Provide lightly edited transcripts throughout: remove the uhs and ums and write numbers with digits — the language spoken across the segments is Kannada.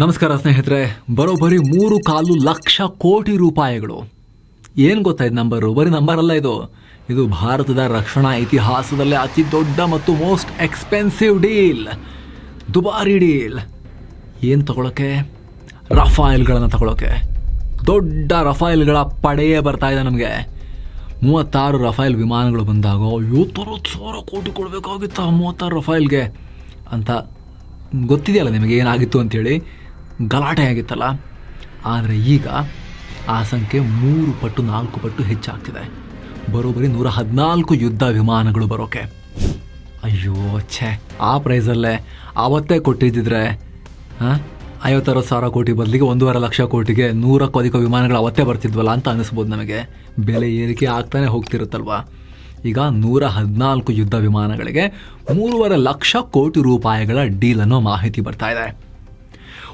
ನಮಸ್ಕಾರ ಸ್ನೇಹಿತರೆ, ಬರೋಬ್ಬರಿ 3.25 ಲಕ್ಷ ಕೋಟಿ ರೂಪಾಯಿಗಳು. ಏನು ಗೊತ್ತಾ ಇದು ನಂಬರು? ಬರೀ ನಂಬರ್ ಅಲ್ಲ, ಇದು ಭಾರತದ ರಕ್ಷಣಾ ಇತಿಹಾಸದಲ್ಲೇ ಅತಿ ದೊಡ್ಡ ಮತ್ತು ಮೋಸ್ಟ್ ಎಕ್ಸ್ಪೆನ್ಸಿವ್ ಡೀಲ್, ದುಬಾರಿ ಡೀಲ್. ಏನು ತಗೊಳಕ್ಕೆ? ರಫಾಯಲ್ಗಳನ್ನು ತಗೊಳಕ್ಕೆ. ದೊಡ್ಡ ರಫಾಯಲ್ಗಳ ಪಡೆಯೇ ಬರ್ತಾ ಇದೆ ನಮಗೆ. 36 ರಫಾಯಲ್ ವಿಮಾನಗಳು ಬಂದಾಗ 50,000 ಕೋಟಿ ಕೊಡಬೇಕಾಗಿತ್ತು 36 ರಫಾಯಲ್ಗೆ ಅಂತ ಗೊತ್ತಿದೆಯಲ್ಲ ನಿಮಗೆ ಏನಾಗಿತ್ತು ಅಂಥೇಳಿ. ಗಲಾಟೆ ಆಗಿತ್ತಲ್ಲ. ಆದರೆ ಈಗ ಆ ಸಂಖ್ಯೆ 3 ಪಟ್ಟು 4 ಪಟ್ಟು ಹೆಚ್ಚಾಗ್ತಿದೆ. ಬರೋಬ್ಬರಿ 114 ಯುದ್ಧ ವಿಮಾನಗಳು ಬರೋಕೆ. ಅಯ್ಯೋ ಛೇ, ಆ ಪ್ರೈಸಲ್ಲೇ ಆವತ್ತೇ ಕೊಟ್ಟಿದ್ದಿದ್ರೆ 50,000 ಕೋಟಿ ಬದಲಿಗೆ 1.5 ಲಕ್ಷ ಕೋಟಿಗೆ 100ಕ್ಕೂ ಅಧಿಕ ವಿಮಾನಗಳು ಅವತ್ತೇ ಬರ್ತಿದ್ವಲ್ಲ ಅಂತ ಅನಿಸ್ಬೋದು ನಮಗೆ. ಬೆಲೆ ಏರಿಕೆ ಆಗ್ತಾನೆ ಹೋಗ್ತಿರುತ್ತಲ್ವ. ಈಗ 114 ಯುದ್ಧ ವಿಮಾನಗಳಿಗೆ 3.5 ಲಕ್ಷ ಕೋಟಿ ರೂಪಾಯಿಗಳ ಡೀಲ್ ಅನ್ನೋ ಮಾಹಿತಿ ಬರ್ತಾ ಇದೆ.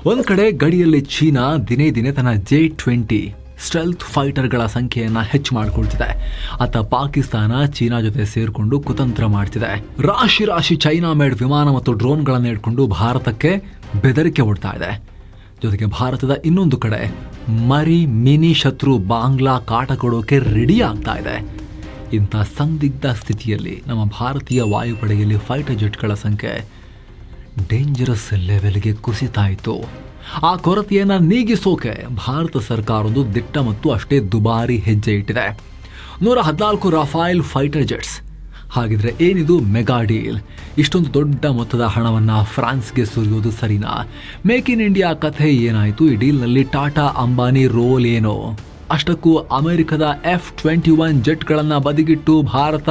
ಒಂದು ಕಡೆ ಗಡಿಯಲ್ಲಿ ಚೀನಾ ದಿನೇ ದಿನೇ ತನ್ನ J-20 ಸ್ಟೆಲ್ತ್ ಫೈಟರ್ಗಳ ಸಂಖ್ಯೆಯನ್ನು ಹೆಚ್ಚು ಮಾಡಿಕೊಳ್ತಿದೆ. ಅತ್ತ ಪಾಕಿಸ್ತಾನ ಚೀನಾ ಜೊತೆ ಸೇರಿಕೊಂಡು ಕುತಂತ್ರ ಮಾಡ್ತಿದೆ. ರಾಶಿ ಚೈನಾ ಮೇಡ್ ವಿಮಾನ ಮತ್ತು ಡ್ರೋನ್ಗಳನ್ನು ಇಟ್ಕೊಂಡು ಭಾರತಕ್ಕೆ ಬೆದರಿಕೆ ಒಡ್ತಾ ಇದೆ. ಜೊತೆಗೆ ಭಾರತದ ಇನ್ನೊಂದು ಕಡೆ ಮಿನಿ ಶತ್ರು ಬಾಂಗ್ಲಾ ಕಾಟ ಕೊಡೋಕೆ ರೆಡಿ ಆಗ್ತಾ ಇದೆ. ಇಂಥ ಸಂದಿಗ್ಧ ಸ್ಥಿತಿಯಲ್ಲಿ ನಮ್ಮ ಭಾರತೀಯ ವಾಯುಪಡೆಯಲ್ಲಿ ಫೈಟರ್ ಜೆಟ್ಗಳ ಸಂಖ್ಯೆ ಡೇಂಜರಸ್ ಲೆವೆಲ್ಗೆ ಕುಸಿತಾ ಇತ್ತು. ಆ ಕೊರತೆಯನ್ನು ನೀಗಿಸೋಕೆ ಭಾರತ ಸರ್ಕಾರ ಒಂದು ದಿಟ್ಟ ಮತ್ತು ಅಷ್ಟೇ ದುಬಾರಿ ಹೆಜ್ಜೆ ಇಟ್ಟಿದೆ. 114 ರಫಾಯಲ್ ಫೈಟರ್ ಜೆಟ್ಸ್. ಹಾಗಿದ್ರೆ ಏನಿದು ಮೆಗಾ ಡೀಲ್? ಇಷ್ಟೊಂದು ದೊಡ್ಡ ಮೊತ್ತದ ಹಣವನ್ನು ಫ್ರಾನ್ಸ್ಗೆ ಸುರಿಯೋದು ಸರಿನಾ? ಮೇಕ್ ಇನ್ ಇಂಡಿಯಾ ಕಥೆ ಏನಾಯಿತು? ಈ ಡೀಲ್ನಲ್ಲಿ ಟಾಟಾ ಅಂಬಾನಿ ರೋಲ್ ಏನು? ಅಷ್ಟಕ್ಕೂ ಅಮೆರಿಕದ F-21 ಜೆಟ್ಗಳನ್ನು ಬದಿಗಿಟ್ಟು ಭಾರತ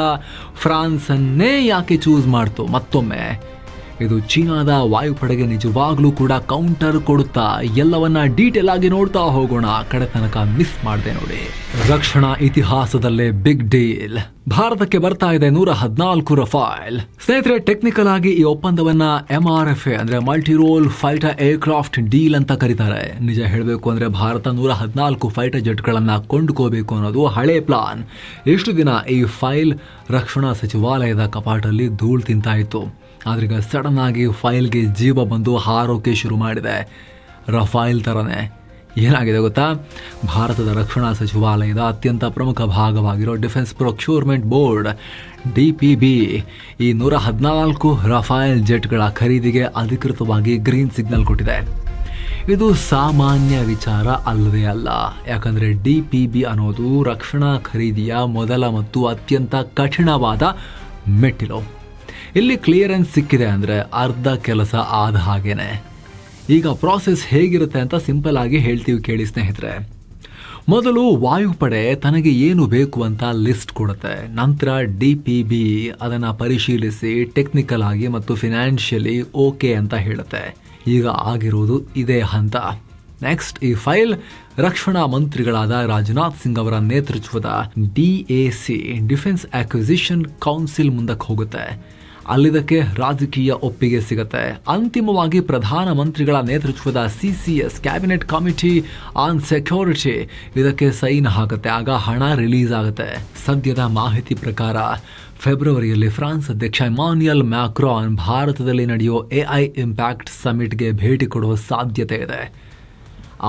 ಫ್ರಾನ್ಸನ್ನೇ ಯಾಕೆ ಚೂಸ್ ಮಾಡ್ತು ಮತ್ತೊಮ್ಮೆ? ಇದು ಚೀನಾದ ವಾಯುಪಡೆಗೆ ನಿಜವಾಗ್ಲೂ ಕೂಡ ಕೌಂಟರ್ ಕೊಡುತ್ತಾ? ಎಲ್ಲವನ್ನ ಡೀಟೇಲ್ ಆಗಿ ನೋಡ್ತಾ ಹೋಗೋಣ. ಕಡೆ ತನಕ ಮಿಸ್ ಮಾಡಿದೆ ನೋಡಿ. ರಕ್ಷಣಾ ಇತಿಹಾಸದಲ್ಲೇ ಬಿಗ್ ಡೀಲ್ ಭಾರತಕ್ಕೆ ಬರ್ತಾ ಇದೆ 114 ರಫಾಯಲ್. ಸ್ನೇಹಿತರೆ, ಟೆಕ್ನಿಕಲ್ ಆಗಿ ಈ ಒಪ್ಪಂದವನ್ನ MRFA ಅಂದ್ರೆ multi role fighter aircraft deal ಅಂತ ಕರೀತಾರೆ. ನಿಜ ಹೇಳಬೇಕು ಅಂದ್ರೆ ಭಾರತ 114 ಫೈಟರ್ ಜೆಟ್ಗಳನ್ನ ಕೊಂಡುಕೋಬೇಕು ಅನ್ನೋದು ಹಳೆ ಪ್ಲಾನ್. ಎಷ್ಟು ದಿನ ಈ ಫೈಲ್ ರಕ್ಷಣಾ ಸಚಿವಾಲಯದ ಕಪಾಟಲ್ಲಿ ಧೂಳು ತಿಂತಾ ಇತ್ತು. ಆದ್ರೀಗ ಸಡನ್ ಆಗಿ ಫೈಲ್ಗೆ ಜೀವ ಬಂದು ಹಾರೋಕೆ ಶುರು ಮಾಡಿದೆ. ರಫಾಯಲ್ ಥರನೇ ಏನಾಗಿದೆ ಗೊತ್ತಾ? ಭಾರತದ ರಕ್ಷಣಾ ಸಚಿವಾಲಯದ ಅತ್ಯಂತ ಪ್ರಮುಖ ಭಾಗವಾಗಿರೋ ಡಿಫೆನ್ಸ್ ಪ್ರೊಕ್ಯೂರ್ಮೆಂಟ್ ಬೋರ್ಡ್ DPB ಈ 114 ರಫಾಯಲ್ ಜೆಟ್ಗಳ ಖರೀದಿಗೆ ಅಧಿಕೃತವಾಗಿ ಗ್ರೀನ್ ಸಿಗ್ನಲ್ ಕೊಟ್ಟಿದೆ. ಇದು ಸಾಮಾನ್ಯ ವಿಚಾರ ಅಲ್ಲವೇ ಅಲ್ಲ. ಯಾಕಂದರೆ DPB ಅನ್ನೋದು ರಕ್ಷಣಾ ಖರೀದಿಯ ಮೊದಲ ಮತ್ತು ಅತ್ಯಂತ ಕಠಿಣವಾದ ಮೆಟ್ಟಿಲು. ಇಲ್ಲಿ ಕ್ಲಿಯರೆನ್ಸ್ ಸಿಕ್ಕಿದೆ ಅಂದರೆ ಅರ್ಧ ಕೆಲಸ ಆದ ಹಾಗೇನೆ. ಈಗ ಪ್ರಾಸೆಸ್ ಹೇಗಿರುತ್ತೆ ಅಂತ ಸಿಂಪಲ್ ಆಗಿ ಹೇಳ್ತೀವಿ ಕೇಳಿ ಸ್ನೇಹಿತರೆ. ಮೊದಲು ವಾಯುಪಡೆ ತನಗೆ ಏನು ಬೇಕು ಅಂತ ಲಿಸ್ಟ್ ಕೊಡುತ್ತೆ. ನಂತರ DPB ಅದನ್ನು ಪರಿಶೀಲಿಸಿ ಟೆಕ್ನಿಕಲ್ ಆಗಿ ಮತ್ತು ಫಿನಾನ್ಷಿಯಲಿ ಓಕೆ ಅಂತ ಹೇಳುತ್ತೆ. ಈಗ ಆಗಿರೋದು ಇದೇ ಹಂತ. ನೆಕ್ಸ್ಟ್ ಈ ಫೈಲ್ ರಕ್ಷಣಾ ಮಂತ್ರಿಗಳಾದ ರಾಜನಾಥ್ ಸಿಂಗ್ ಅವರ ನೇತೃತ್ವದ DAC ಡಿಫೆನ್ಸ್ ಅಕ್ವಿಸಿಷನ್ ಕೌನ್ಸಿಲ್ ಮುಂದಕ್ಕೆ ಹೋಗುತ್ತೆ. ಅಲ್ಲಿದಕ್ಕೆ ರಾಜಕೀಯ ಒಪ್ಪಿಗೆ ಸಿಗುತ್ತೆ. ಅಂತಿಮವಾಗಿ ಪ್ರಧಾನಮಂತ್ರಿಗಳ ನೇತೃತ್ವದ CCS cabinet committee on security ಇದಕ್ಕೆ ಸೈನ್ ಹಾಕುತ್ತೆ. ಆಗ ಹಣ ರಿಲೀಸ್ ಆಗುತ್ತೆ. ಸದ್ಯದ ಮಾಹಿತಿ ಪ್ರಕಾರ ಫೆಬ್ರವರಿಯಲ್ಲಿ ಫ್ರಾನ್ಸ್ ಅಧ್ಯಕ್ಷ ಇಮಾನ್ಯುಯಲ್ ಮ್ಯಾಕ್ರಾನ್ ಭಾರತದಲ್ಲಿ ನಡೆಯೋ AI ಇಂಪ್ಯಾಕ್ಟ್ ಸಮಿಟ್ಗೆ ಭೇಟಿ ಕೊಡುವ ಸಾಧ್ಯತೆ ಇದೆ.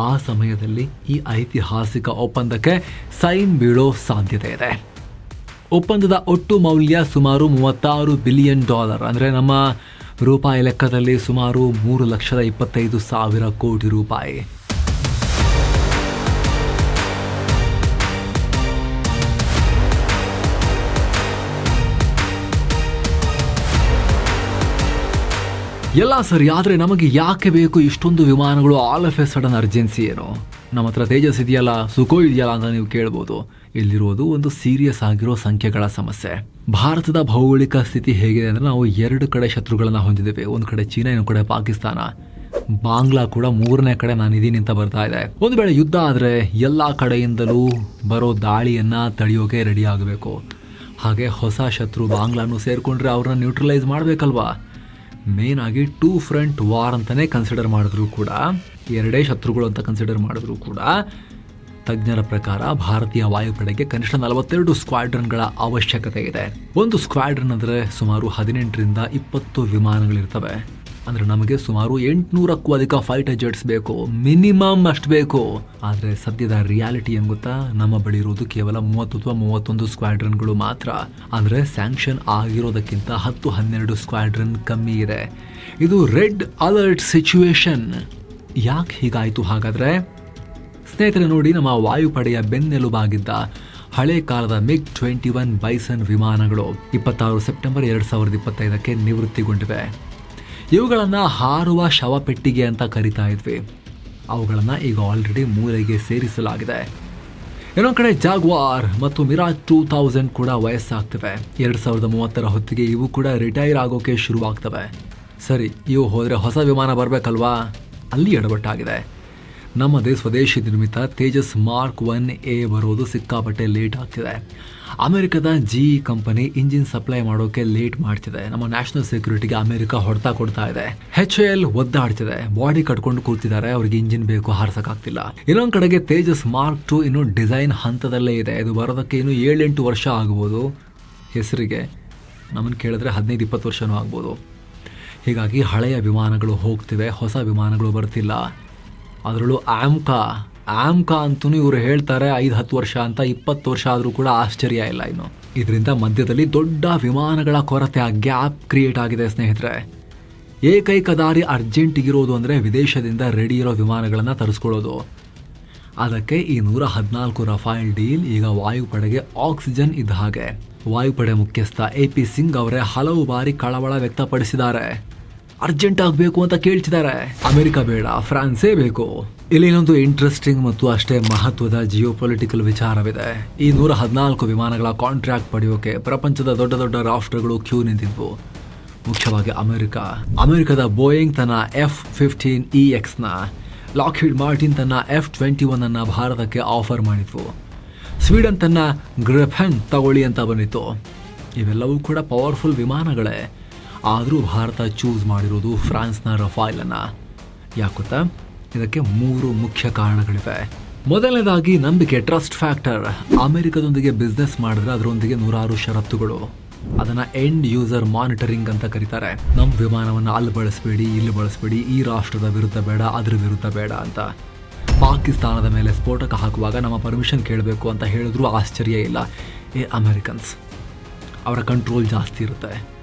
ಆ ಸಮಯದಲ್ಲಿ ಈ ಐತಿಹಾಸಿಕ ಒಪ್ಪಂದಕ್ಕೆ ಸೈನ್ ಬೀಳೋ ಸಾಧ್ಯತೆ ಇದೆ. ಒಪ್ಪಂದದ ಒಟ್ಟು ಮೌಲ್ಯ ಸುಮಾರು $36 ಬಿಲಿಯನ್, ಅಂದರೆ ನಮ್ಮ ರೂಪಾಯಿ ಲೆಕ್ಕದಲ್ಲಿ ಸುಮಾರು 3,25,000 ಕೋಟಿ ರೂಪಾಯಿ. ಎಲ್ಲ ಸರಿ, ಆದರೆ ನಮಗೆ ಯಾಕೆ ಬೇಕು ಇಷ್ಟೊಂದು ವಿಮಾನಗಳು? All of A sudden urgency ಏನು? ನಮ್ಮ ಹತ್ರ ತೇಜಸ್ ಇದೆಯಲ್ಲ, ಸುಖೋಯ್ ಇದೆಯಲ್ಲ ಅಂತ ನೀವು ಕೇಳ್ಬೋದು. ಇಲ್ಲಿರೋದು ಒಂದು ಸೀರಿಯಸ್ ಆಗಿರೋ ಸಂಖ್ಯೆಗಳ ಸಮಸ್ಯೆ. ಭಾರತದ ಭೌಗೋಳಿಕ ಸ್ಥಿತಿ ಹೇಗಿದೆ ಅಂದರೆ ನಾವು 2 ಕಡೆ ಶತ್ರುಗಳನ್ನು ಹೊಂದಿದ್ದೇವೆ. ಒಂದು ಕಡೆ ಚೀನಾ, ಇನ್ನೊಂದು ಕಡೆ ಪಾಕಿಸ್ತಾನ. ಬಾಂಗ್ಲಾ ಕೂಡ 3ನೇ ಕಡೆ ನಾನಿದ್ದೀನಿ ಅಂತ ಬರ್ತಾ ಇದೆ. ಒಂದು ವೇಳೆ ಯುದ್ಧ ಆದರೆ ಎಲ್ಲ ಕಡೆಯಿಂದಲೂ ಬರೋ ದಾಳಿಯನ್ನು ತಡೆಯೋಕೆ ರೆಡಿ ಆಗಬೇಕು. ಹಾಗೆ ಹೊಸ ಶತ್ರು ಬಾಂಗ್ಲಾನು ಸೇರಿಕೊಂಡ್ರೆ ಅವ್ರನ್ನ ನ್ಯೂಟ್ರಲೈಸ್ ಮಾಡಬೇಕಲ್ವಾ? ಮೇನ್ ಆಗಿ 2 ಫ್ರಂಟ್ ವಾರ್ ಅಂತಲೇ ಕನ್ಸಿಡರ್ ಮಾಡಿದ್ರು ಕೂಡ, 2 ಶತ್ರುಗಳು ಅಂತ ಕನ್ಸಿಡರ್ ಮಾಡಿದ್ರು ಕೂಡ ತಜ್ಞರ ಪ್ರಕಾರ ಭಾರತೀಯ ವಾಯುಪಡೆಗೆ ಕನಿಷ್ಠ 42 ಸ್ಕ್ವಾಡ್ರನ್ಗಳ ಅವಶ್ಯಕತೆ ಇದೆ. ಒಂದು ಸ್ಕ್ವಾಡ್ರನ್ ಅಂದರೆ ಸುಮಾರು 18ರಿಂದ 20 ವಿಮಾನಗಳಿರ್ತವೆ. ಅಂದ್ರೆ ನಮಗೆ ಸುಮಾರು 800ಕ್ಕೂ ಅಧಿಕ ಫೈಟರ್ ಜೆಟ್ಸ್ ಬೇಕು, ಮಿನಿಮಮ್ ಅಷ್ಟು ಬೇಕು. ಆದ್ರೆ ಸದ್ಯದ ರಿಯಾಲಿಟಿ ಏನ್ ಗೊತ್ತಾ, ನಮ್ಮ ಬಳಿ ಇರೋದು ಕೇವಲ 30 ಅಥವಾ 31 ಸ್ಕ್ವಾಡ್ರನ್ಗಳು ಮಾತ್ರ. ಅಂದ್ರೆ ಸ್ಯಾಂಕ್ಷನ್ ಆಗಿರೋದಕ್ಕಿಂತ 10-12 ಸ್ಕ್ವಾಡ್ರನ್ ಕಮ್ಮಿ ಇದೆ. ಇದು ರೆಡ್ ಅಲರ್ಟ್ ಸಿಚುವೇಶನ್. ಯಾಕೆ ಹೀಗಾಯ್ತು ಹಾಗಾದ್ರೆ? ಸ್ನೇಹಿತರೆ ನೋಡಿ, ನಮ್ಮ ವಾಯುಪಡೆಯ ಬೆನ್ನೆಲುಬಾಗಿದ್ದ ಹಳೆ ಕಾಲದ MiG-21 ಬೈಸನ್ ವಿಮಾನಗಳು 26 ಸೆಪ್ಟೆಂಬರ್ 2025ಕ್ಕೆ ನಿವೃತ್ತಿಗೊಂಡಿವೆ. ಇವುಗಳನ್ನು ಹಾರುವ ಶವಪೆಟ್ಟಿಗೆ ಅಂತ ಕರಿತಾ ಇದ್ವಿ. ಅವುಗಳನ್ನು ಈಗ ಆಲ್ರೆಡಿ ಮೂಲೆಗೆ ಸೇರಿಸಲಾಗಿದೆ. ಇನ್ನೊಂದು ಕಡೆ ಜಾಗ್ವಾರ್ ಮತ್ತು ಮಿರಾಜ್ 2000 ಕೂಡ ವಯಸ್ಸಾಗ್ತವೆ. 2030 ಹೊತ್ತಿಗೆ ಇವು ಕೂಡ ರಿಟೈರ್ ಆಗೋಕೆ ಶುರುವಾಗ್ತವೆ. ಸರಿ, ಇವು ಹೋದರೆ ಹೊಸ ವಿಮಾನ ಬರಬೇಕಲ್ವಾ? ಅಲ್ಲಿ ಎಡವಟ್ಟಾಗಿದೆ. ನಮ್ಮ ಸ್ವದೇಶಿ ನಿರ್ಮಿತ ತೇಜಸ್ ಮಾರ್ಕ್ 1A ಬರೋದು ಸಿಕ್ಕಾಪಟ್ಟೆ ಲೇಟ್ ಆಗ್ತಿದೆ. ಅಮೆರಿಕದ GE ಕಂಪನಿ ಇಂಜಿನ್ ಸಪ್ಲೈ ಮಾಡೋಕೆ ಲೇಟ್ ಮಾಡ್ತಿದೆ. ನಮ್ಮ ನ್ಯಾಷನಲ್ ಸೆಕ್ಯೂರಿಟಿಗೆ ಅಮೆರಿಕ ಹೊಡೆತ ಕೊಡ್ತಾ ಇದೆ. HAL ಒದ್ದಾಡ್ತಿದೆ, ಬಾಡಿ ಕಟ್ಕೊಂಡು ಕೂರ್ತಿದ್ದಾರೆ, ಅವ್ರಿಗೆ ಇಂಜಿನ್ ಬೇಕು, ಹಾರಿಸಕ್ಕಾಗ್ತಿಲ್ಲ. ಇನ್ನೊಂದು ಕಡೆಗೆ ತೇಜಸ್ ಮಾರ್ಕ್ 2 ಇನ್ನು ಡಿಸೈನ್ ಹಂತದಲ್ಲೇ ಇದೆ. ಇದು ಬರೋದಕ್ಕೆ ಇನ್ನು 7-8 ವರ್ಷ ಆಗ್ಬೋದು. ಹೆಸರಿಗೆ ನಮ್ಮನ್ನು ಕೇಳಿದ್ರೆ 15-20 ವರ್ಷನೂ ಆಗ್ಬೋದು. ಹೀಗಾಗಿ ಹಳೆಯ ವಿಮಾನಗಳು ಹೋಗ್ತಿವೆ, ಹೊಸ ವಿಮಾನಗಳು ಬರ್ತಿಲ್ಲ. ಅದರಲ್ಲೂ ಆಮ್ಕಾ ಅಂತೂ ಇವರು ಹೇಳ್ತಾರೆ 5-10 ವರ್ಷ ಅಂತ. 20 ವರ್ಷ ಆದರೂ ಕೂಡ ಆಶ್ಚರ್ಯ ಇಲ್ಲ. ಇನ್ನು ಇದರಿಂದ ಮಧ್ಯದಲ್ಲಿ ದೊಡ್ಡ ವಿಮಾನಗಳ ಕೊರತೆ, ಆ ಗ್ಯಾಪ್ ಕ್ರಿಯೇಟ್ ಆಗಿದೆ ಸ್ನೇಹಿತರೆ. ಏಕೈಕ ದಾರಿ ಅರ್ಜೆಂಟಿಗಿರೋದು ಅಂದರೆ ವಿದೇಶದಿಂದ ರೆಡಿ ಇರೋ ವಿಮಾನಗಳನ್ನು ತರಿಸ್ಕೊಳ್ಳೋದು. ಅದಕ್ಕೆ ಈ 114 ರಫೇಲ್ ಡೀಲ್ ಈಗ ವಾಯುಪಡೆಗೆ ಆಕ್ಸಿಜನ್ ಇದ್ದ ಹಾಗೆ. ವಾಯುಪಡೆ ಮುಖ್ಯಸ್ಥ AP ಸಿಂಗ್ ಅವರೇ ಹಲವು ಬಾರಿ ಕಳವಳ ವ್ಯಕ್ತಪಡಿಸಿದ್ದಾರೆ. ಅರ್ಜೆಂಟ್ ಆಗಬೇಕು ಅಂತ ಕೇಳ್ತಿದ್ದಾರೆ. ಅಮೆರಿಕ ಬೇಡ, ಫ್ರಾನ್ಸೇ ಬೇಕು. ಇಲ್ಲಿ ಇನ್ನೊಂದು ಇಂಟ್ರೆಸ್ಟಿಂಗ್ ಮತ್ತು ಅಷ್ಟೇ ಮಹತ್ವದ ಜಿಯೋಪೊಲಿಟಿಕಲ್ ವಿಚಾರವಿದೆ. ಈ 114 ವಿಮಾನಗಳ ಕಾಂಟ್ರಾಕ್ಟ್ ಪಡೆಯೋಕೆ ಪ್ರಪಂಚದ ದೊಡ್ಡ ದೊಡ್ಡ ರಾಷ್ಟ್ರಗಳು ಕ್ಯೂ ನಿಂತಿದ್ವು. ಮುಖ್ಯವಾಗಿ ಅಮೆರಿಕದ ಬೋಯಿಂಗ್ ತನ್ನ F-15EX ಲಾಕ್ಹೀಡ್ ಮಾರ್ಟಿನ್ ತನ್ನ F-21 ಭಾರತಕ್ಕೆ ಆಫರ್ ಮಾಡಿದ್ವು. ಸ್ವೀಡನ್ ತನ್ನ ಗ್ರಿಫೆನ್ ತಗೊಳ್ಳಿ ಅಂತ ಬಂದಿತ್ತು. ಇವೆಲ್ಲವೂ ಕೂಡ ಪವರ್ಫುಲ್ ವಿಮಾನಗಳೇ. ಆದರೂ ಭಾರತ ಚೂಸ್ ಮಾಡಿರೋದು ಫ್ರಾನ್ಸ್ನ ರಫೇಲನ್ನು. ಯಾಕೊತ್ತಾ? ಇದಕ್ಕೆ 3 ಮುಖ್ಯ ಕಾರಣಗಳಿವೆ. ಮೊದಲನೇದಾಗಿ ನಂಬಿಕೆ, ಟ್ರಸ್ಟ್ ಫ್ಯಾಕ್ಟರ್. ಅಮೆರಿಕದೊಂದಿಗೆ ಬಿಸ್ನೆಸ್ ಮಾಡಿದ್ರೆ ಅದರೊಂದಿಗೆ 106 ಷರತ್ತುಗಳು. ಅದನ್ನು ಎಂಡ್ ಯೂಸರ್ ಮಾನಿಟರಿಂಗ್ ಅಂತ ಕರೀತಾರೆ. ನಮ್ಮ ವಿಮಾನವನ್ನು ಅಲ್ಲಿ ಬಳಸಬೇಡಿ, ಇಲ್ಲಿ ಬಳಸಬೇಡಿ, ಈ ರಾಷ್ಟ್ರದ ವಿರುದ್ಧ ಬೇಡ, ಅದ್ರ ವಿರುದ್ಧ ಬೇಡ ಅಂತ. ಪಾಕಿಸ್ತಾನದ ಮೇಲೆ ಸ್ಫೋಟಕ ಹಾಕುವಾಗ ನಮ್ಮ ಪರ್ಮಿಷನ್ ಕೇಳಬೇಕು ಅಂತ ಹೇಳಿದ್ರು ಆಶ್ಚರ್ಯ ಇಲ್ಲ. ಅಮೆರಿಕನ್ಸ್ ಅವರ ಕಂಟ್ರೋಲ್ ಜಾಸ್ತಿ ಇರುತ್ತೆ.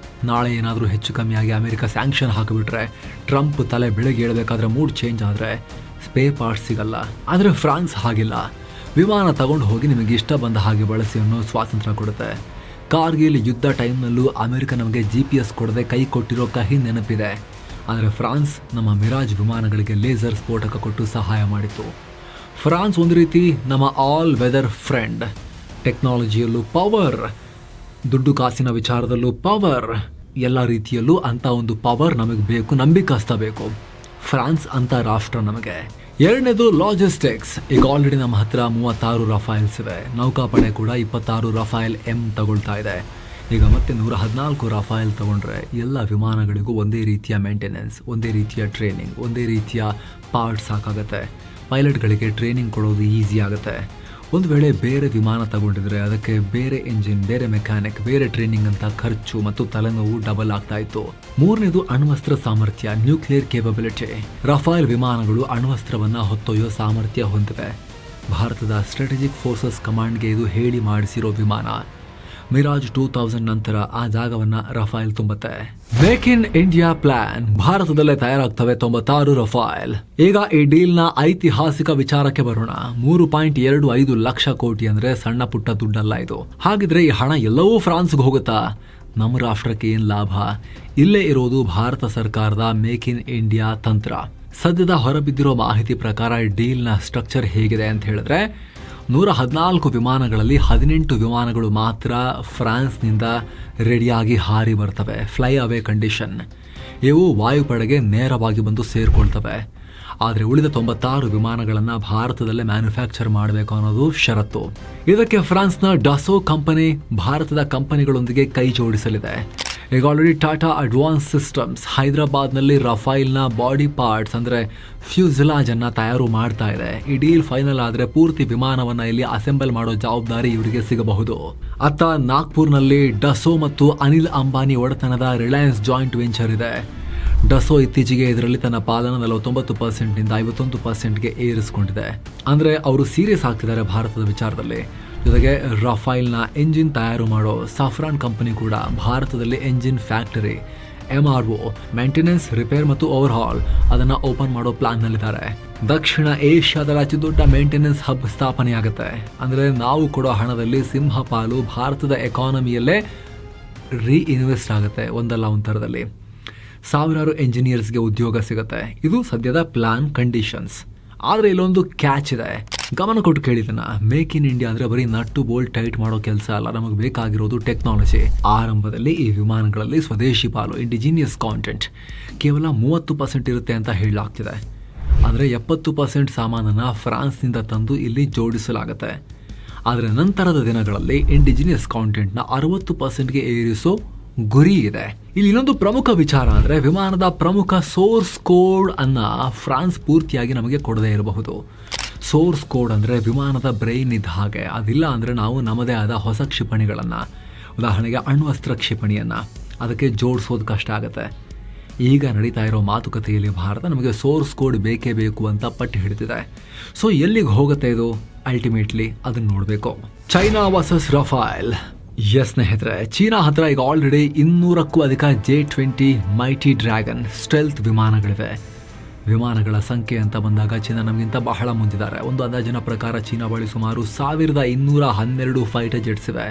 ನಾಳೆ ಏನಾದರೂ ಹೆಚ್ಚು ಕಮ್ಮಿಯಾಗಿ ಅಮೆರಿಕ ಸ್ಯಾಂಕ್ಷನ್ ಹಾಕಿಬಿಟ್ರೆ, ಟ್ರಂಪ್ ತಲೆ ಬೆಳಗ್ಗೆ ಹೇಳಬೇಕಾದ್ರೆ ಮೂಡ್ ಚೇಂಜ್ ಆದರೆ ಸ್ಪೇರ್ ಪಾರ್ಟ್ಸ್ ಸಿಗಲ್ಲ. ಆದರೆ ಫ್ರಾನ್ಸ್ ಹಾಗಿಲ್ಲ. ವಿಮಾನ ತಗೊಂಡು ಹೋಗಿ ನಿಮಗೆ ಇಷ್ಟ ಬಂದ ಹಾಗೆ ಬಳಸಿ ಅನ್ನೋ ಸ್ವಾತಂತ್ರ್ಯ ಕೊಡುತ್ತೆ. ಕಾರ್ಗಿಲ್ ಯುದ್ಧ ಟೈಮ್ನಲ್ಲೂ ಅಮೆರಿಕ ನಮಗೆ GPS ಕೊಡದೆ ಕೈ ಕೊಟ್ಟಿರೋ ಕಹಿ ನೆನಪಿದೆ. ಆದರೆ ಫ್ರಾನ್ಸ್ ನಮ್ಮ ಮಿರಾಜ್ ವಿಮಾನಗಳಿಗೆ ಲೇಸರ್ ಸ್ಫೋಟಕ ಕೊಟ್ಟು ಸಹಾಯ ಮಾಡಿತ್ತು. ಫ್ರಾನ್ಸ್ ಒಂದು ರೀತಿ ನಮ್ಮ ಆಲ್ ವೆದರ್ ಫ್ರೆಂಡ್. ಟೆಕ್ನಾಲಜಿಯಲ್ಲೂ ಪವರ್, ದುಡ್ಡು ಕಾಸಿನ ವಿಚಾರದಲ್ಲೂ ಪವರ್, ಎಲ್ಲ ರೀತಿಯಲ್ಲೂ ಅಂತ ಒಂದು ಪವರ್ ನಮಗೆ ಬೇಕು, ನಂಬಿಕಸ್ತ ಬೇಕು. ಫ್ರಾನ್ಸ್ ಅಂತ ರಾಷ್ಟ್ರ ನಮಗೆ. ಎರಡನೇದು ಲಾಜಿಸ್ಟಿಕ್ಸ್. ಈಗ ಆಲ್ರೆಡಿ ನಮ್ಮ ಹತ್ರ 36 ರಫೇಲ್ಸ್ ಇವೆ. ನೌಕಾಪಡೆ ಕೂಡ 26 ರಫೇಲ್ M ತಗೊಳ್ತಾ ಇದೆ. ಈಗ ಮತ್ತೆ 114 ರಫೇಲ್ ತಗೊಂಡ್ರೆ ಎಲ್ಲ ವಿಮಾನಗಳಿಗೂ ಒಂದೇ ರೀತಿಯ ಮೇಂಟೆನೆನ್ಸ್, ಒಂದೇ ರೀತಿಯ ಟ್ರೈನಿಂಗ್, ಒಂದೇ ರೀತಿಯ ಪಾರ್ಟ್ಸ್ ಸಾಕಾಗುತ್ತೆ. ಪೈಲಟ್ಗಳಿಗೆ ಟ್ರೈನಿಂಗ್ ಕೊಡೋದು ಈಸಿ ಆಗುತ್ತೆ. ಒಂದು ವೇಳೆ ಬೇರೆ ವಿಮಾನ ತಗೊಂಡಿದ್ರೆ ಅದಕ್ಕೆ ಬೇರೆ ಎಂಜಿನ್, ಬೇರೆ ಮೆಕ್ಯಾನಿಕ್, ಬೇರೆ ಟ್ರೈನಿಂಗ್ ಅಂತ ಖರ್ಚು ಮತ್ತು ತಲೆನೋವು ಡಬಲ್ ಆಗ್ತಾ ಇತ್ತು. ಮೂರನೇದು ಅಣ್ವಸ್ತ್ರ ಸಾಮರ್ಥ್ಯ, ನ್ಯೂಕ್ಲಿಯರ್ ಕೇಪಬಿಲಿಟಿ. ರಫೇಲ್ ವಿಮಾನಗಳು ಅಣ್ವಸ್ತ್ರವನ್ನ ಹೊತ್ತೊಯ್ಯೋ ಸಾಮರ್ಥ್ಯ ಹೊಂದಿವೆ. ಭಾರತದ ಸ್ಟ್ರಾಟಜಿಕ್ ಫೋರ್ಸಸ್ ಕಮಾಂಡ್ಗೆ ಇದು ಹೇಳಿ ಮಾಡಿಸಿರೋ ವಿಮಾನ. ಮಿರಾಜ್ 2000 ನಂತರ ಆ ಜಾಗವನ್ನ ರಫೇಲ್ ತುಂಬುತ್ತೆ. Make in India plan. ಭಾರತದಲ್ಲೇ ತಯಾರಾಗ್ತವೆ 96 ರಫೇಲ್. ಈಗ ಈ ಡೀಲ್ನ ಐತಿಹಾಸಿಕ ವಿಚಾರಕ್ಕೆ ಬರೋಣ. 3.25 ಲಕ್ಷ ಕೋಟಿ ಅಂದ್ರೆ ಸಣ್ಣ ಪುಟ್ಟ ದುಡ್ಡಲ್ಲ ಇದು. ಹಾಗಿದ್ರೆ ಈ ಹಣ ಎಲ್ಲವೂ ಫ್ರಾನ್ಸ್ಗೆ ಹೋಗುತ್ತಾ? ನಮ್ಮ ರಾಷ್ಟ್ರಕ್ಕೆ ಏನ್ ಲಾಭ? ಇಲ್ಲೇ ಇರೋದು ಭಾರತ ಸರ್ಕಾರದ ಮೇಕ್ ಇನ್ ಇಂಡಿಯಾ ತಂತ್ರ. ಸದ್ಯದ ಹೊರಬಿದ್ದಿರೋ ಮಾಹಿತಿ ಪ್ರಕಾರ ಡೀಲ್ನ ಸ್ಟ್ರಕ್ಚರ್ ಹೇಗಿದೆ ಅಂತ ಹೇಳಿದ್ರೆ, 114 ವಿಮಾನಗಳಲ್ಲಿ 18 ವಿಮಾನಗಳು ಮಾತ್ರ ಫ್ರಾನ್ಸ್ನಿಂದ ರೆಡಿಯಾಗಿ ಹಾರಿ ಬರ್ತವೆ, ಫ್ಲೈ ಅವೇ ಕಂಡೀಷನ್. ಇವು ವಾಯುಪಡೆಗೆ ನೇರವಾಗಿ ಬಂದು ಸೇರ್ಕೊಳ್ತವೆ. ಆದರೆ ಉಳಿದ 96 ವಿಮಾನಗಳನ್ನು ಭಾರತದಲ್ಲೇ ಮ್ಯಾನುಫ್ಯಾಕ್ಚರ್ ಮಾಡಬೇಕು ಅನ್ನೋದು ಷರತ್ತು. ಇದಕ್ಕೆ ಫ್ರಾನ್ಸ್ನ ಡಸೋ ಕಂಪನಿ ಭಾರತದ ಕಂಪನಿಗಳೊಂದಿಗೆ ಕೈ ಜೋಡಿಸಲಿದೆ. ಈಗ ಆಲ್ರೆಡಿ ಟಾಟಾ ಅಡ್ವಾನ್ಸ್ ಸಿಸ್ಟಮ್ಸ್ ಹೈದರಾಬಾದ್ನಲ್ಲಿ ರಫೇಲ್ನ ಬಾಡಿ ಪಾರ್ಟ್ಸ್ ಅಂದರೆ ಫ್ಯೂಸೆಲಾಜನ್ನು ತಯಾರು ಮಾಡ್ತಾ ಇದೆ. ಈ ಡೀಲ್ ಫೈನಲ್ ಆದರೆ ಪೂರ್ತಿ ವಿಮಾನವನ್ನು ಇಲ್ಲಿ ಅಸೆಂಬಲ್ ಮಾಡೋ ಜವಾಬ್ದಾರಿ ಇವರಿಗೆ ಸಿಗಬಹುದು. ಅತ್ತ ನಾಗ್ಪುರ್ನಲ್ಲಿ ಡಸೋ ಮತ್ತು ಅನಿಲ್ ಅಂಬಾನಿ ಒಡೆತನದ ರಿಲಯನ್ಸ್ ಜಾಯಿಂಟ್ ವೆಂಚರ್ ಇದೆ. ಡಸೋ ಇತ್ತೀಚೆಗೆ ಇದರಲ್ಲಿ ತನ್ನ ಪಾಲನ್ನು 49%ನಿಂದ 51%ಗೆ ಏರಿಸಿಕೊಂಡಿದೆ. ಅಂದರೆ ಅವರು ಸೀರಿಯಸ್ ಆಗ್ತಿದ್ದಾರೆ ಭಾರತದ ವಿಚಾರದಲ್ಲಿ. ಜೊತೆಗೆ ರಫೈಲ್ನ ಎಂಜಿನ್ ತಯಾರು ಮಾಡೋ ಸಫ್ರಾನ್ ಕಂಪನಿ ಕೂಡ ಭಾರತದಲ್ಲಿ engine factory, MRO, maintenance, repair ಮತ್ತು ಓವರ್ಹಾಲ್ ಅದನ್ನು ಓಪನ್ ಮಾಡೋ ಪ್ಲಾನ್ನಲ್ಲಿದ್ದಾರೆ. ದಕ್ಷಿಣ ಏಷ್ಯಾದ ಅತಿ ದೊಡ್ಡ ಮೇಂಟೆನೆನ್ಸ್ ಹಬ್ ಸ್ಥಾಪನೆಯಾಗುತ್ತೆ. ಅಂದರೆ ನಾವು ಕೊಡೋ ಹಣದಲ್ಲಿ ಸಿಂಹಪಾಲು ಭಾರತದ ಎಕಾನಮಿಯಲ್ಲೇ ಇನ್ವೆಸ್ಟ್ ಆಗುತ್ತೆ. ಒಂದಲ್ಲ ಒಂದು ಥರದಲ್ಲಿ ಸಾವಿರಾರು ಎಂಜಿನಿಯರ್ಸ್ಗೆ ಉದ್ಯೋಗ ಸಿಗುತ್ತೆ. ಇದು ಸದ್ಯದ ಪ್ಲಾನ್ ಕಂಡೀಷನ್ಸ್. ಆದರೆ ಇಲ್ಲೊಂದು ಕ್ಯಾಚ್ ಇದೆ, ಗಮನ ಕೊಟ್ಟು ಕೇಳಿದನ. ಮೇಕ್ ಇನ್ ಇಂಡಿಯಾ ಅಂದರೆ ಬರೀ ನಟ್ಟು ಬೋಲ್ಟ್ ಟೈಟ್ ಮಾಡೋ ಕೆಲಸ ಅಲ್ಲ, ನಮಗೆ ಬೇಕಾಗಿರೋದು ಟೆಕ್ನಾಲಜಿ. ಆರಂಭದಲ್ಲಿ ಈ ವಿಮಾನಗಳಲ್ಲಿ ಸ್ವದೇಶಿ ಪಾಲು, ಇಂಡಿಜಿನಿಯಸ್ ಕಾಂಟೆಂಟ್ ಕೇವಲ 30% ಇರುತ್ತೆ ಅಂತ ಹೇಳಲಾಗ್ತಿದೆ. ಅಂದರೆ 70% ಸಾಮಾನನ್ನು ಫ್ರಾನ್ಸ್ನಿಂದ ತಂದು ಇಲ್ಲಿ ಜೋಡಿಸಲಾಗುತ್ತೆ. ಆದರೆ ನಂತರದ ದಿನಗಳಲ್ಲಿ ಇಂಡಿಜಿನಿಯಸ್ ಕಾಂಟೆಂಟ್ನ 60%ಗೆ ಏರಿಸೋ ಗುರಿ ಇದೆ. ಇಲ್ಲಿ ಇನ್ನೊಂದು ಪ್ರಮುಖ ವಿಚಾರ ಅಂದರೆ ವಿಮಾನದ ಪ್ರಮುಖ ಸೋರ್ಸ್ ಕೋಡ್ ಅನ್ನ ಫ್ರಾನ್ಸ್ ಪೂರ್ತಿಯಾಗಿ ನಮಗೆ ಕೊಡದೇ ಇರಬಹುದು. ಸೋರ್ಸ್ ಕೋಡ್ ಅಂದರೆ ವಿಮಾನದ ಬ್ರೈನ್ ಇದ್ದ ಹಾಗೆ. ಅದಿಲ್ಲ ಅಂದರೆ ನಾವು ನಮ್ಮದೇ ಆದ ಹೊಸ ಕ್ಷಿಪಣಿಗಳನ್ನು, ಉದಾಹರಣೆಗೆ ಅಣ್ವಸ್ತ್ರ ಕ್ಷಿಪಣಿಯನ್ನು ಅದಕ್ಕೆ ಜೋಡಿಸೋದು ಕಷ್ಟ ಆಗುತ್ತೆ. ಈಗ ನಡೀತಾ ಇರೋ ಮಾತುಕತೆಯಲ್ಲಿ ಭಾರತ ನಮಗೆ ಸೋರ್ಸ್ ಕೋಡ್ ಬೇಕೇ ಬೇಕು ಅಂತ ಪಟ್ಟು ಹಿಡಿದಿದೆ. ಸೊ ಎಲ್ಲಿಗೆ ಹೋಗುತ್ತೆ ಇದು ಅಲ್ಟಿಮೇಟ್ಲಿ ಅದನ್ನು ನೋಡಬೇಕು. China versus Raphael. ಸ್ನೇಹಿತರೆ, ಚೀನಾ ಹತ್ರ ಈಗ ಆಲ್ರೆಡಿ 200ಕ್ಕೂ ಅಧಿಕ J-20 ಮೈಟಿ ಡ್ರ್ಯಾಗನ್ ಸ್ಟೆಲ್ತ್ ವಿಮಾನಗಳಿವೆ. ವಿಮಾನಗಳ ಸಂಖ್ಯೆ ಅಂತ ಬಂದಾಗ ಚೀನಾ ನಮಗಿಂತ ಬಹಳ ಮುಂದಿದ್ದಾರೆ. ಒಂದು ಅಂದಾಜಿನ ಪ್ರಕಾರ ಚೀನಾ ಬಳಿ ಸುಮಾರು 1212 ಫೈಟರ್ ಜೆಟ್ಸ್ ಇವೆ.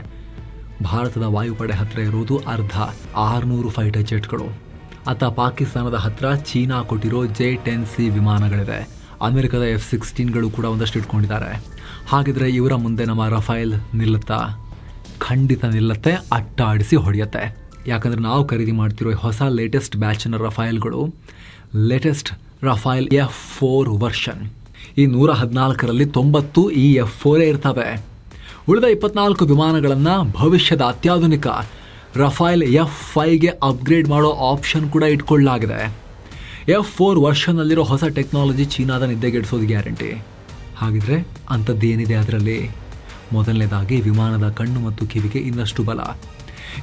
ಭಾರತದ ವಾಯುಪಡೆ ಹತ್ರ ಇರುವುದು ಅರ್ಧ 600 ಫೈಟರ್ ಜೆಟ್ಗಳು. ಅತ್ತ ಪಾಕಿಸ್ತಾನದ ಹತ್ರ ಚೀನಾ ಕೊಟ್ಟಿರೋ J-10C ವಿಮಾನಗಳಿವೆ. ಅಮೆರಿಕದ F-16ಗಳು ಕೂಡ ಒಂದಷ್ಟು ಇಟ್ಕೊಂಡಿದ್ದಾರೆ. ಹಾಗಿದ್ರೆ ಇವರ ಮುಂದೆ ನಮ್ಮ ರಫೈಲ್ ನಿಲ್ಲುತ್ತಾ? ಖಂಡಿತ ನಿಲ್ಲತ್ತೆ, ಅಟ್ಟಾಡಿಸಿ ಹೊಡೆಯುತ್ತೆ. ಯಾಕಂದರೆ ನಾವು ಖರೀದಿ ಮಾಡ್ತಿರೋ ಹೊಸ ಲೇಟೆಸ್ಟ್ ಬ್ಯಾಚಿನ ರಫೈಲ್ಗಳು ಲೇಟೆಸ್ಟ್ ರಫೈಲ್ F4 ವರ್ಷನ್. ಈ 114ರಲ್ಲಿ 90 ಈ F4 ಇರ್ತವೆ. ಉಳಿದ 24 ವಿಮಾನಗಳನ್ನು ಭವಿಷ್ಯದ ಅತ್ಯಾಧುನಿಕ ರಫೈಲ್ F5ಗೆ ಅಪ್ಗ್ರೇಡ್ ಮಾಡೋ ಆಪ್ಷನ್ ಕೂಡ ಇಟ್ಕೊಳ್ಳಲಾಗಿದೆ. F4 ವರ್ಷನ್ನಲ್ಲಿರೋ ಹೊಸ ಟೆಕ್ನಾಲಜಿ ಚೀನಾದ ನಿದ್ದೆಗೆಡಿಸೋದು ಗ್ಯಾರಂಟಿ. ಹಾಗಿದ್ರೆ ಅಂಥದ್ದೇನಿದೆ ಅದರಲ್ಲಿ? ಮೊದಲನೇದಾಗಿ ವಿಮಾನದ ಕಣ್ಣು ಮತ್ತು ಕಿವಿಗೆ ಇನ್ನಷ್ಟು ಬಲ.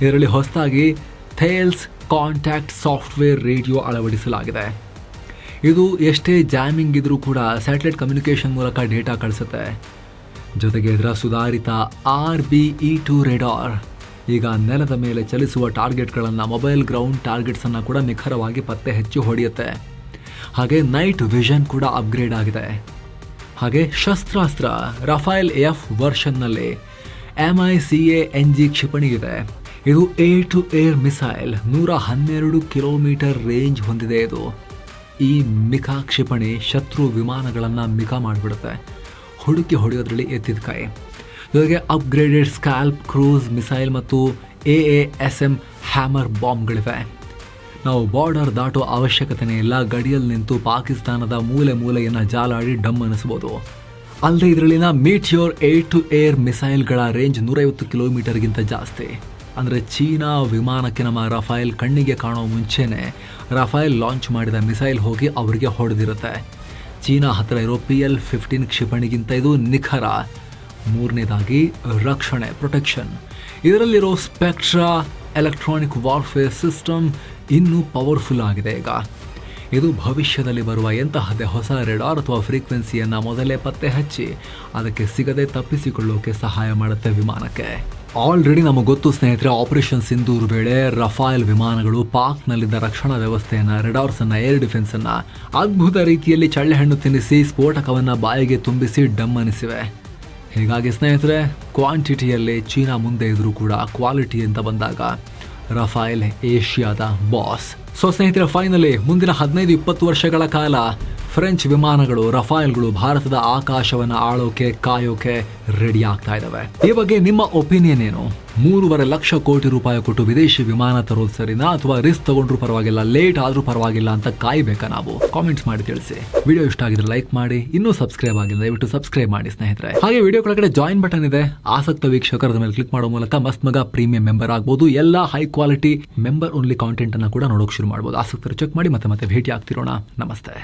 ಇದರಲ್ಲಿ ಹೊಸದಾಗಿ ಥೇಲ್ಸ್ ಕಾಂಟ್ಯಾಕ್ಟ್ ಸಾಫ್ಟ್ವೇರ್ ರೇಡಿಯೋ ಅಳವಡಿಸಲಾಗಿದೆ. ಇದು ಎಷ್ಟೇ ಜಾಮಿಂಗ್ ಇದ್ರೂ ಕೂಡ ಸ್ಯಾಟಲೈಟ್ ಕಮ್ಯುನಿಕೇಷನ್ ಮೂಲಕ ಡೇಟಾ ಕಳಿಸುತ್ತೆ. ಜೊತೆಗೆ ಇದರ ಸುಧಾರಿತ RBE2 ರೇಡಾರ್ ಈಗ ನೆಲದ ಮೇಲೆ ಚಲಿಸುವ ಟಾರ್ಗೆಟ್ಗಳನ್ನು, ಮೊಬೈಲ್ ಗ್ರೌಂಡ್ ಟಾರ್ಗೆಟ್ಸನ್ನು ಕೂಡ ನಿಖರವಾಗಿ ಪತ್ತೆ ಹಚ್ಚಿ ಹೊಡೆಯುತ್ತೆ. ಹಾಗೆ ನೈಟ್ ವಿಷನ್ ಕೂಡ ಅಪ್ಗ್ರೇಡ್ ಆಗಿದೆ. ಹಾಗೆ ಶಸ್ತ್ರಾಸ್ತ್ರ ರಫೈಲ್ F ವರ್ಷನ್ನಲ್ಲಿ MICA-NG ಕ್ಷಿಪಣಿ ಇದೆ. ಇದು air to air missile, 112 kilometre range ಹೊಂದಿದೆ. ಇದು ಈ ಮಿಕಾ ಕ್ಷಿಪಣಿ ಶತ್ರು ವಿಮಾನಗಳನ್ನು ಮಿಕಾ ಮಾಡಿಬಿಡುತ್ತೆ, ಹುಡುಕಿ ಹೊಡೆಯೋದ್ರಲ್ಲಿ ಎತ್ತಿದ ಕೈ. ಜೊತೆಗೆ ಅಪ್ಗ್ರೇಡೆಡ್ ಸ್ಕ್ಯಾಲ್ಪ್ ಕ್ರೂಸ್ ಮಿಸೈಲ್ ಮತ್ತು AASM ಹ್ಯಾಮರ್ ಬಾಂಬ್ಗಳಿವೆ. ನಾವು ಬಾರ್ಡರ್ ದಾಟೋ ಅವಶ್ಯಕತೆನೇ ಇಲ್ಲ, ಗಡಿಯಲ್ಲಿ ನಿಂತು ಪಾಕಿಸ್ತಾನದ ಮೂಲೆಯನ್ನು ಜಾಲಾಡಿ ಡಮ್ ಅನಿಸ್ಬೋದು. ಅಲ್ಲದೆ ಇದರಲ್ಲಿನ ಮೀಟಿಯೋರ್ ಏರ್ ಟು ಏರ್ ಮಿಸೈಲ್ಗಳ ರೇಂಜ್ 150 ಕಿಲೋಮೀಟರ್ಗಿಂತ ಜಾಸ್ತಿ. ಅಂದರೆ ಚೀನಾ ವಿಮಾನಕ್ಕೆ ನಮ್ಮ ರಫೈಲ್ ಕಣ್ಣಿಗೆ ಕಾಣೋ ಮುಂಚೆನೇ ರಫೈಲ್ ಲಾಂಚ್ ಮಾಡಿದ ಮಿಸೈಲ್ ಹೋಗಿ ಅವರಿಗೆ ಹೊಡೆದಿರುತ್ತೆ. ಚೀನಾ ಹತ್ತಿರ ಇರೋ PL-15 ಕ್ಷಿಪಣಿಗಿಂತ ಇದು ನಿಖರ. ಮೂರನೇದಾಗಿ ರಕ್ಷಣೆ, ಪ್ರೊಟೆಕ್ಷನ್. ಇದರಲ್ಲಿರೋ ಸ್ಪೆಕ್ಟ್ರಾ ಎಲೆಕ್ಟ್ರಾನಿಕ್ ವಾರ್ಫೇರ್ ಸಿಸ್ಟಮ್ ಇನ್ನೂ ಪವರ್ಫುಲ್ ಆಗಿದೆ. ಈಗ ಇದು ಭವಿಷ್ಯದಲ್ಲಿ ಬರುವ ಎಂತಹದ್ದೇ ಹೊಸ ರೆಡಾರ್ ಅಥವಾ ಫ್ರೀಕ್ವೆನ್ಸಿಯನ್ನು ಮೊದಲೇ ಪತ್ತೆ ಹಚ್ಚಿ ಅದಕ್ಕೆ ಸಿಗದೆ ತಪ್ಪಿಸಿಕೊಳ್ಳೋಕೆ ಸಹಾಯ ಮಾಡುತ್ತೆ ವಿಮಾನಕ್ಕೆ. ಆಲ್ರೆಡಿ ನಮಗೆ ಗೊತ್ತು ಸ್ನೇಹಿತರೆ, ಆಪರೇಷನ್ ಸಿಂಧೂರ್ ವೇಳೆ ರಫೈಲ್ ವಿಮಾನಗಳು ಪಾಕ್ನಲ್ಲಿದ್ದ ರಕ್ಷಣಾ ವ್ಯವಸ್ಥೆಯನ್ನು, ರೆಡಾರ್ಸನ್ನು, ಏರ್ ಡಿಫೆನ್ಸನ್ನು ಅದ್ಭುತ ರೀತಿಯಲ್ಲಿ ಚಳ್ಳೆಹಣ್ಣು ತಿನ್ನಿಸಿ ಸ್ಫೋಟಕವನ್ನು ಬಾಯಿಗೆ ತುಂಬಿಸಿ ಡಮ್ ಅನಿಸಿವೆ. ಹೀಗಾಗಿ ಸ್ನೇಹಿತರೆ, ಕ್ವಾಂಟಿಟಿಯಲ್ಲಿ ಚೀನಾ ಮುಂದೆ ಇದ್ರೂ ಕೂಡ ಕ್ವಾಲಿಟಿ ಅಂತ ಬಂದಾಗ ರಫೈಲ್ ಏಷ್ಯಾದ ಬಾಸ್. ಸೊ ಸ್ನೇಹಿತರೆ, ಫೈನಲಿ ಮುಂದಿನ 15-20 ವರ್ಷಗಳ ಕಾಲ ಫ್ರೆಂಚ್ ವಿಮಾನಗಳು, ರಫೈಲ್ಗಳು ಭಾರತದ ಆಕಾಶವನ್ನು ಆಳೋಕೆ, ಕಾಯೋಕೆ ರೆಡಿ ಆಗ್ತಾ ಇದ್ದಾವೆ. ಈ ಬಗ್ಗೆ ನಿಮ್ಮ ಒಪಿನಿಯನ್ ಏನು? 3.5 ಲಕ್ಷ ಕೋಟಿ ರೂಪಾಯಿ ಕೊಟ್ಟು ವಿದೇಶಿ ವಿಮಾನ ತರೋದು ಸರಿನಾ, ಅಥವಾ ರಿಸ್ಕ್ ತಗೊಂಡ್ರು ಪರವಾಗಿಲ್ಲ, ಲೇಟ್ ಆದ್ರೂ ಪರವಾಗಿಲ್ಲ ಅಂತ ಕಾಯ್ಬೇಕಾ? ನಾವು ಕಾಮೆಂಟ್ಸ್ ಮಾಡಿ ತಿಳಿಸಿ. ವಿಡಿಯೋ ಇಷ್ಟ ಆಗಿದ್ರೆ ಲೈಕ್ ಮಾಡಿ, ಇನ್ನೂ ಸಬ್ಸ್ಕ್ರೈಬ್ ಆಗಿಲ್ಲ ದಯವಿಟ್ಟು ಸಬ್ಸ್ಕ್ರೈಬ್ ಮಾಡಿ ಸ್ನೇಹಿತರೆ. ಹಾಗೆ ವಿಡಿಯೋ ಕೆಳಗಡೆ ಜಾಯಿನ್ ಬಟನ್ ಇದೆ, ಆಸಕ್ತ ವೀಕ್ಷಕರ ಮೇಲೆ ಕ್ಲಿಕ್ ಮಾಡೋ ಮೂಲಕ ಮಸ್ತ್ ಮಗ ಪ್ರೀಮಿಯಂ ಮೆಂಬರ್ ಆಗಬಹುದು. ಎಲ್ಲ high quality member only content ಅನ್ನ ಕೂಡ ನೋಡೋಕೆ ಶುರು ಮಾಡಬಹುದು. ಆಸಕ್ತರು ಚೆಕ್ ಮಾಡಿ. ಮತ್ತೆ ಭೇಟಿ ಆಗ್ತಿರೋಣ. ನಮಸ್ತೆ.